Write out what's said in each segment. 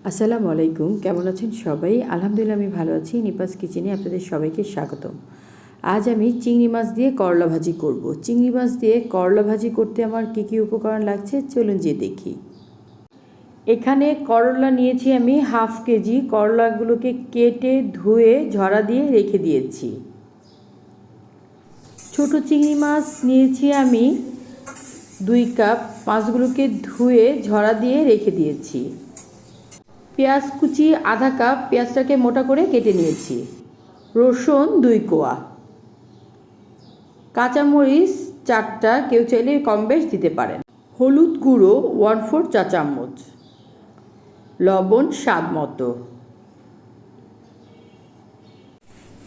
আসসালামু আলাইকুম, কেমন আছেন সবাই? আলহামদুলিল্লাহ আমি ভালো আছি। নিপাস কিচেনে আপনাদের সবাইকে স্বাগতম। আজ আমি চিংড়ি মাছ দিয়ে করলা ভাজি করব। চিংড়ি মাছ দিয়ে করলা ভাজি করতে আমার কী কী উপকরণ লাগছে চলুন যে দেখি। এখানে করলা নিয়েছি আমি হাফ কেজি। করলাগুলোকে কেটে ধুয়ে ঝরা দিয়ে রেখে দিয়েছি। ছোট চিংড়ি মাছ নিয়েছি আমি 2 কাপ। মাছগুলোকে ধুয়ে ঝরা দিয়ে রেখে দিয়েছি। পেঁয়াজ কুচি আধা কাপ, পেঁয়াজটাকে মোটা করে কেটে নিয়েছি। রসুন 2 কোয়া, কাঁচামরিচ 4টা, কেউ চাইলে কম বেশ দিতে পারেন। হলুদ গুঁড়ো 1/4 চা চামচ, লবণ স্বাদ মতো,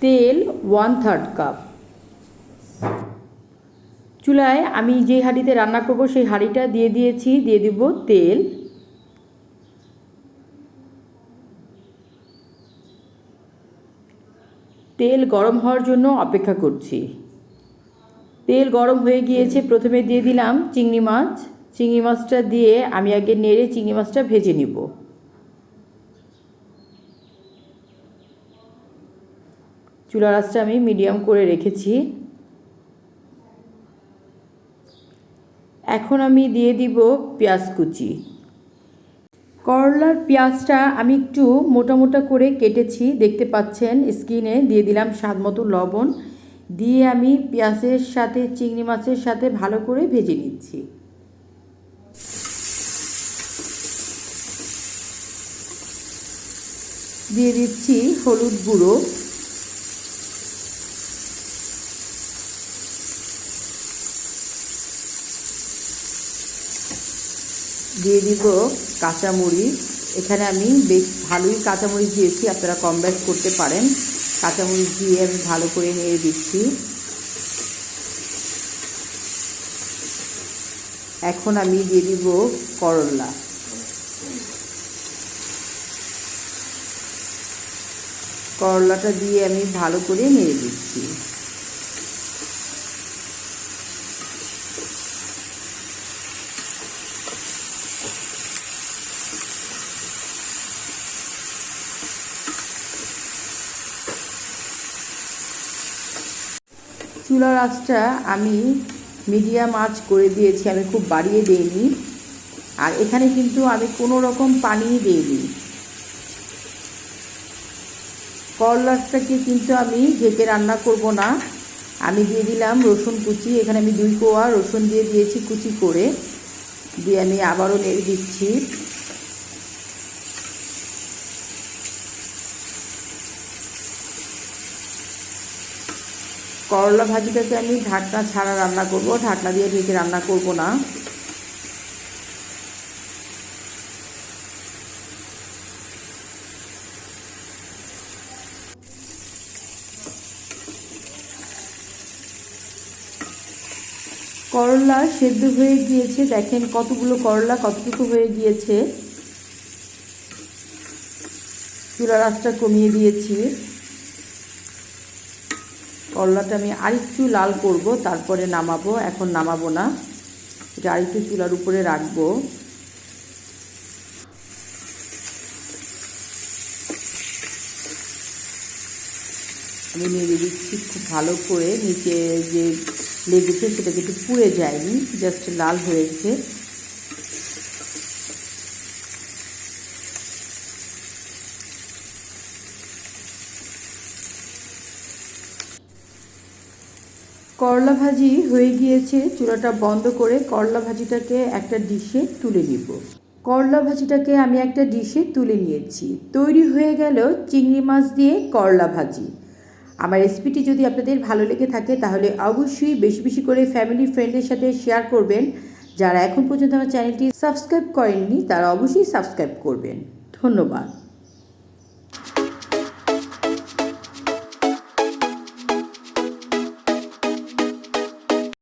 তেল 1/3 কাপ। চুলায় আমি যে হাঁড়িতে রান্না করব সেই হাঁড়িটা দিয়ে দিয়েছি। দিয়ে দিব তেল। তেল গরম হওয়ার জন্য অপেক্ষা করছি। তেল গরম হয়ে গিয়েছে। প্রথমে দিয়ে দিলাম চিংড়ি মাছ। চিংড়ি মাছটা দিয়ে আমি আগে নেড়ে চিংড়ি মাছটা ভেজে নিব। চুলার আঁচটা আমি মিডিয়াম করে রেখেছি। এখন আমি দিয়ে দিব পেঁয়াজ কুচি। করলার পেঁয়াজটা আমি একটু মোটা মোটা করে কেটেছি, দেখতে পাচ্ছেন স্ক্রিনে। দিয়ে দিলাম স্বাদ মতো লবণ। দিয়ে আমি পেঁয়াজের সাথে চিংড়ি মাছের সাথে ভালো করে ভেজে নিচ্ছি। দিয়ে দিচ্ছি হলুদ গুঁড়ো, দিয়ে দিব কাঁচামরিচ। এখানে আমি বেশ ভালোই কাঁচামরিচ দিয়েছি, আপনারা কম বেশ করতে পারেন। কাঁচামরিচ দিয়ে আমি ভালো করে নেড়ে দিচ্ছি। এখন আমি দিয়ে দিব করলা। করলাটা দিয়ে আমি ভালো করে নেড়ে দিচ্ছি। চুলার আঁচটা আমি মিডিয়াম আঁচ করে দিয়েছি, আমি খুব বাড়িয়ে দিইনি। আর এখানে কিন্তু আমি কোনো রকম পানি দিইনি। করলাটাকে কিন্তু আমি ঢেকে রান্না করব না। আমি দিয়ে দিলাম রসুন কুচি। এখানে আমি 2 কোয়া রসুন দিয়ে দিয়েছি কুচি করে। দিয়ে আমি আবারও নেড়ে দিচ্ছি। করলা ভাজিটাকে আমি ঢাকনা ছাড়া রান্না করব, ঢাকনা দিয়ে ঢেকে রান্না করব না। করলা সেদ্ধ হয়ে গিয়েছে, দেখেন কতগুলো করলা কতটুকু হয়ে গিয়েছে। চুলার আঁচটা কমিয়ে দিয়েছি। করলাটা আমি আরেকটু লাল করব, তারপরে নামাবো। এখন নামাবো না, এটা আরেকটু চুলার উপরে রাখবো। আমি নেড়ে দিচ্ছি খুব ভালো করে। নিচে যে লেগেছে সেটা কিন্তু পুড়ে যায়নি, জাস্ট লাল হয়েছে। করলা ভাজি হয়ে গিয়েছে। চুলাটা বন্ধ করে করলা ভাজিটাকে একটা ডিশে তুলে নিব। করলা ভাজিটাকে আমি একটা ডিশে তুলে নিয়েছি। তৈরি হয়ে গেল চিংড়ি মাছ দিয়ে করলা ভাজি। আমার রেসিপিটি যদি আপনাদের ভালো লেগে থাকে তাহলে অবশ্যই বেশি বেশি করে ফ্যামিলি ফ্রেন্ডের সাথে শেয়ার করবেন। যারা এখন পর্যন্ত আমার চ্যানেলটি সাবস্ক্রাইব করেননি তারা অবশ্যই সাবস্ক্রাইব করবেন। ধন্যবাদ।